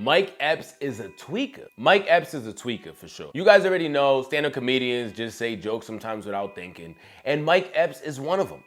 Mike Epps is a tweaker. Mike Epps is a tweaker for sure. You guys already know stand-up comedians just say jokes sometimes without thinking, and Mike Epps is one of them.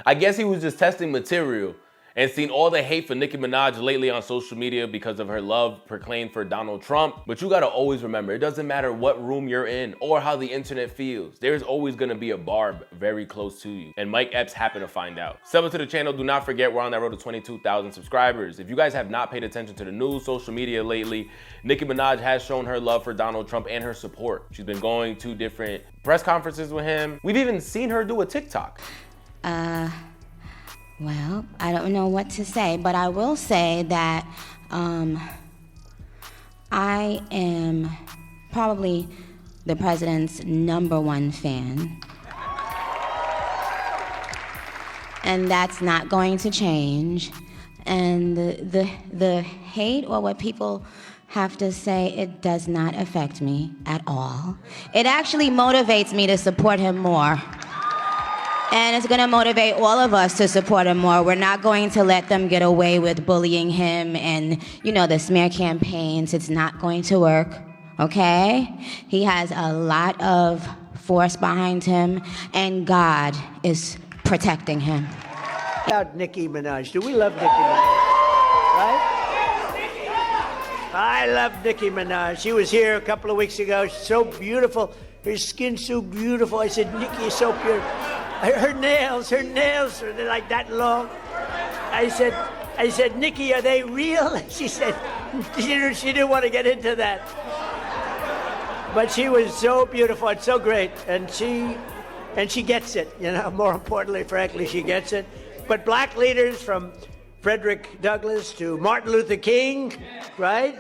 I guess he was just testing material and seen all the hate for Nicki Minaj lately on social media because of her love proclaimed for Donald Trump. But you gotta always remember, it doesn't matter what room you're in or how the internet feels. There's always gonna be a Barb very close to you. And Mike Epps happened to find out. Sub to the channel, do not forget we're on that road to 22,000 subscribers. If you guys have not paid attention to the news, social media lately, Nicki Minaj has shown her love for Donald Trump and her support. She's been going to different press conferences with him. We've even seen her do a TikTok. Well, I don't know what to say, but I will say that I am probably the president's #1 fan. And that's not going to change. And the hate or what people have to say, it does not affect me at all. It actually motivates me to support him more. And it's gonna motivate all of us to support him more. We're not going to let them get away with bullying him and, you know, the smear campaigns. It's not going to work, okay? He has a lot of force behind him, and God is protecting him. About Nicki Minaj. Do we love Nicki Minaj? Right? I love Nicki Minaj. She was here a couple of weeks ago. She's so beautiful. Her skin's so beautiful. I said, Nicki is so beautiful. Her nails are like that long. I said, Nicki, are they real? She said, she didn't want to get into that. But she was so beautiful and so great, and she gets it, you know, more importantly, frankly, she gets it. But black leaders from Frederick Douglass to Martin Luther King, right?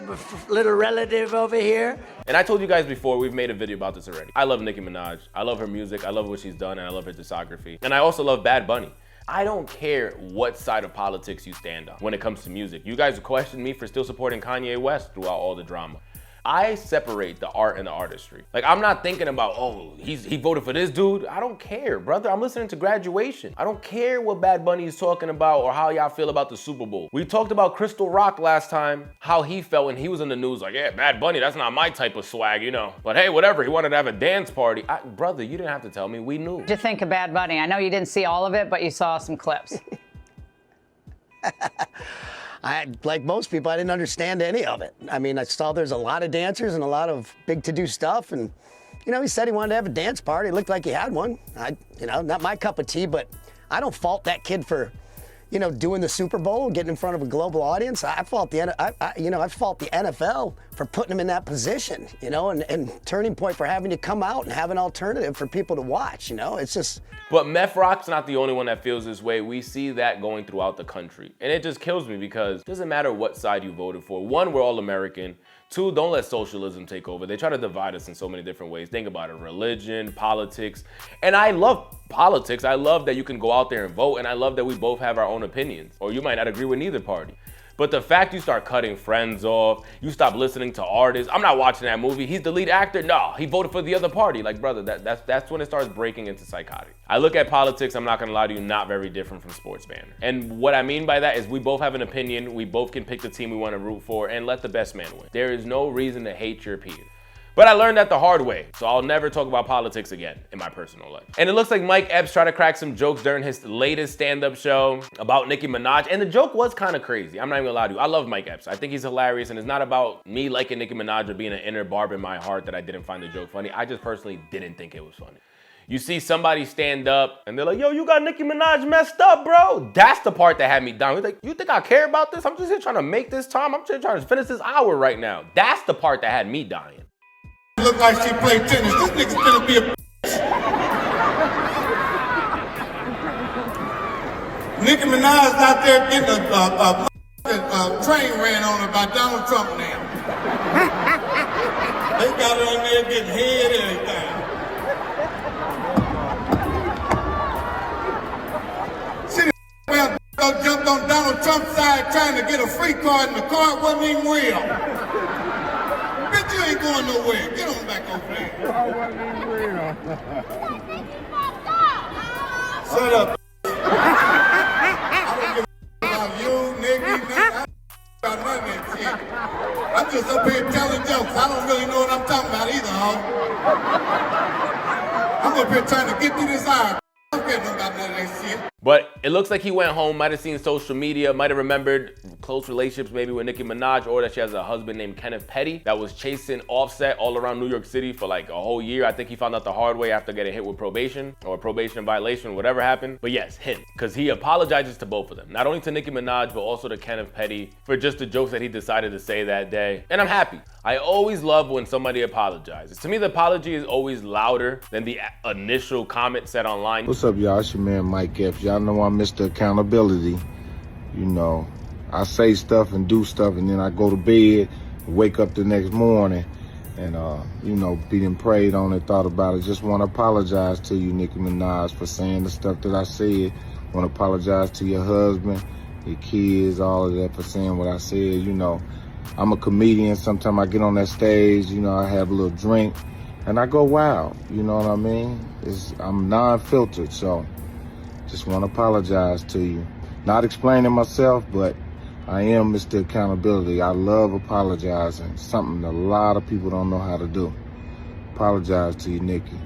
Little relative over here. And I told you guys before, we've made a video about this already. I love Nicki Minaj. I love her music. I love what she's done, and I love her discography. And I also love Bad Bunny. I don't care what side of politics you stand on when it comes to music. You guys question me for still supporting Kanye West throughout all the drama. I separate the art and the artistry. Like, I'm not thinking about, oh, he voted for this dude. I don't care, brother. I'm listening to Graduation. I don't care what Bad Bunny is talking about or how y'all feel about the Super Bowl. We talked about Crystal Rock last time, how he felt when he was in the news, like, yeah, Bad Bunny, that's not my type of swag, you know. But hey, whatever, he wanted to have a dance party. Brother, you didn't have to tell me, we knew. What did you think of Bad Bunny? I know you didn't see all of it, but you saw some clips. Like most people, I didn't understand any of it. I mean, I saw there's a lot of dancers and a lot of big to-do stuff, and you know, he said he wanted to have a dance party. It looked like he had one. You know, not my cup of tea, but I don't fault that kid for, you know, doing the Super Bowl, getting in front of a global audience. I fault the NFL for putting him in that position, you know, and Turning Point for having to come out and have an alternative for people to watch, you know. It's just. But Meth Rock's not the only one that feels this way. We see that going throughout the country. And it just kills me because it doesn't matter what side you voted for. One, we're all American. Two, don't let socialism take over. They try to divide us in so many different ways. Think about it, religion, politics. And I love politics. I love that you can go out there and vote, and I love that we both have our own opinions. Or you might not agree with neither party. But the fact you start cutting friends off, you stop listening to artists, I'm not watching that movie, he's the lead actor, no, he voted for the other party. Like, brother, that's when it starts breaking into psychotic. I look at politics, I'm not gonna lie to you, not very different from sports banner. And what I mean by that is we both have an opinion, we both can pick the team we wanna root for, and let the best man win. There is no reason to hate your peers. But I learned that the hard way, so I'll never talk about politics again in my personal life. And it looks like Mike Epps tried to crack some jokes during his latest stand-up show about Nicki Minaj, and the joke was kind of crazy. I'm not even gonna lie to you. I love Mike Epps. I think he's hilarious, and it's not about me liking Nicki Minaj or being an inner Barb in my heart that I didn't find the joke funny. I just personally didn't think it was funny. You see somebody stand up and they're like, yo, you got Nicki Minaj messed up, bro. That's the part that had me down. He's like, you think I care about this? I'm just here trying to make this time. I'm just trying to finish this hour right now. That's the part that had me dying. Look like she played tennis. This nigga's gonna be a Nicki Minaj out there getting a train ran on her by Donald Trump now. They got her on there getting head and everything. She jumped on Donald Trump's side trying to get a free card, and the card wasn't even real. You ain't going nowhere. Get on back over there. Shut up. I don't give a about you, nigga. I don't about none of that shit. just up here telling jokes. I don't really know what I'm talking about either, ho. I'm up here trying to get through this hour. I don't care nothing about none of that shit. But it looks like he went home, might have seen social media, might have remembered close relationships maybe with Nicki Minaj, or that she has a husband named Kenneth Petty that was chasing Offset all around New York City for like a whole year. I think he found out the hard way after getting hit with probation or probation violation, whatever happened. But yes, him, because he apologizes to both of them. Not only to Nicki Minaj, but also to Kenneth Petty for just the jokes that he decided to say that day. And I'm happy. I always love when somebody apologizes. To me, the apology is always louder than the initial comment said online. What's up, y'all? It's your man, Mike Epps. Y'all know I'm Mr. Accountability. You know, I say stuff and do stuff, and then I go to bed, wake up the next morning, and, you know, being prayed on and thought about it. Just want to apologize to you, Nicki Minaj, for saying the stuff that I said. Want to apologize to your husband, your kids, all of that for saying what I said. You know, I'm a comedian. Sometimes I get on that stage, you know, I have a little drink, and I go wild. You know what I mean? I'm non-filtered, so just want to apologize to you. Not explaining myself, but I am Mr. Accountability. I love apologizing, something a lot of people don't know how to do. Apologize to you, Nicki.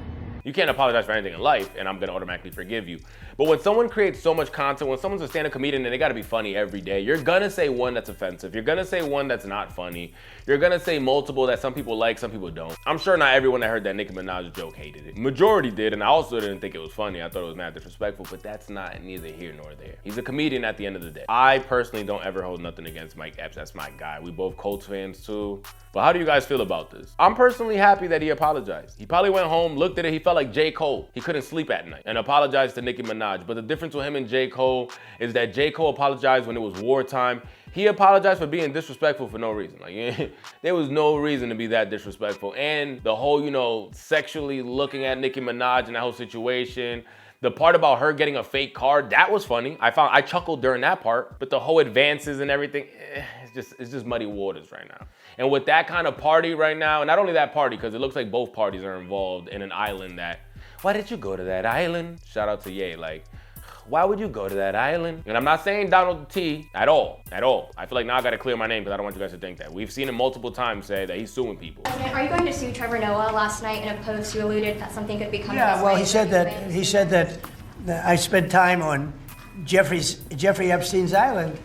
You can't apologize for anything in life, and I'm gonna automatically forgive you. But when someone creates so much content, when someone's a stand-up comedian and they gotta be funny every day, you're gonna say one that's offensive. You're gonna say one that's not funny. You're gonna say multiple that some people like, some people don't. I'm sure not everyone that heard that Nicki Minaj joke hated it. Majority did, and I also didn't think it was funny. I thought it was mad disrespectful, but that's not neither here nor there. He's a comedian at the end of the day. I personally don't ever hold nothing against Mike Epps. That's my guy. We both Colts fans too. But how do you guys feel about this? I'm personally happy that he apologized. He probably went home, looked at it, he felt like J. Cole. He couldn't sleep at night and apologized to Nicki Minaj. But the difference with him and J. Cole is that J. Cole apologized when it was wartime. He apologized for being disrespectful for no reason. Like, there was no reason to be that disrespectful. And the whole, you know, sexually looking at Nicki Minaj and that whole situation, the part about her getting a fake card, that was funny. I chuckled during that part, but the whole advances and everything, it's just muddy waters right now. And with that kind of party right now, and not only that party, because it looks like both parties are involved in an island that, why did you go to that island? Shout out to Ye, like, why would you go to that island? And I'm not saying Donald T at all. I feel like now I gotta clear my name because I don't want you guys to think that. We've seen him multiple times say that he's suing people. Are you going to sue Trevor Noah? Last night in a post you alluded that something could be coming. Yeah, well, he said that I spent time on Jeffrey Epstein's island.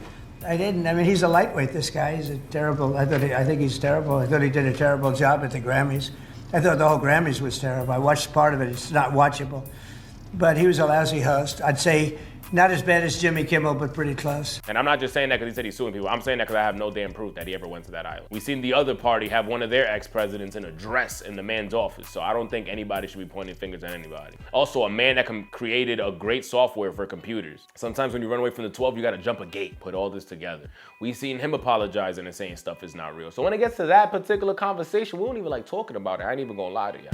I didn't. I mean, he's a lightweight, this guy. He's a terrible, I think he's terrible. I thought he did a terrible job at the Grammys. I thought the whole Grammys was terrible. I watched part of it. It's not watchable. But he was a lousy host. I'd say not as bad as Jimmy Kimmel, but pretty close. And I'm not just saying that because he said he's suing people. I'm saying that because I have no damn proof that he ever went to that island. We've seen the other party have one of their ex-presidents in a dress in the man's office. So I don't think anybody should be pointing fingers at anybody. Also, a man that created a great software for computers. Sometimes when you run away from the 12, you got to jump a gate, put all this together. We've seen him apologizing and saying stuff is not real. So when it gets to that particular conversation, we don't even like talking about it. I ain't even gonna lie to you.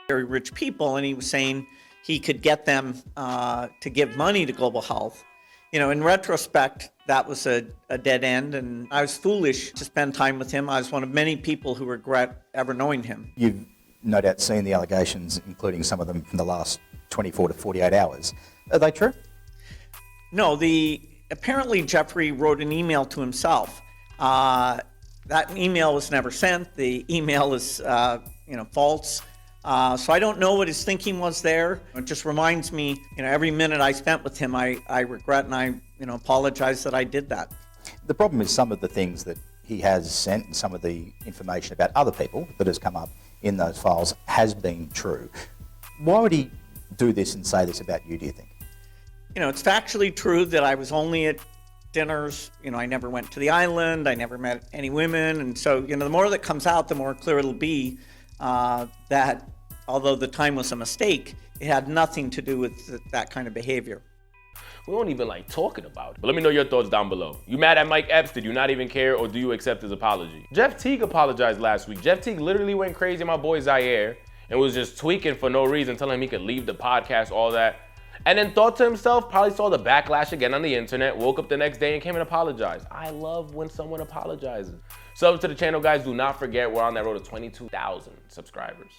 Very rich people, and he was saying he could get them to give money to global health. You know, in retrospect, that was a dead end, and I was foolish to spend time with him. I was one of many people who regret ever knowing him. You've no doubt seen the allegations, including some of them from the last 24 to 48 hours. Are they true? No, apparently Jeffrey wrote an email to himself. That email was never sent. The email is, false. So I don't know what his thinking was there. It just reminds me, every minute I spent with him, I regret and I, apologize that I did that. The problem is some of the things that he has sent and some of the information about other people that has come up in those files has been true. Why would he do this and say this about you, do you think? You know, it's factually true that I was only at dinners. You know, I never went to the island. I never met any women. And so, you know, the more that comes out, the more clear it'll be that although the time was a mistake, it had nothing to do with that kind of behavior. We don't even like talking about it. But let me know your thoughts down below. You mad at Mike Epps? Did you not even care, or do you accept his apology? Jeff Teague apologized last week. Jeff Teague literally went crazy on my boy Zaire and was just tweaking for no reason, telling him he could leave the podcast, all that. And then thought to himself, probably saw the backlash again on the internet, woke up the next day and came and apologized. I love when someone apologizes. Sub to the channel, guys. Do not forget, we're on that road to 22,000 subscribers.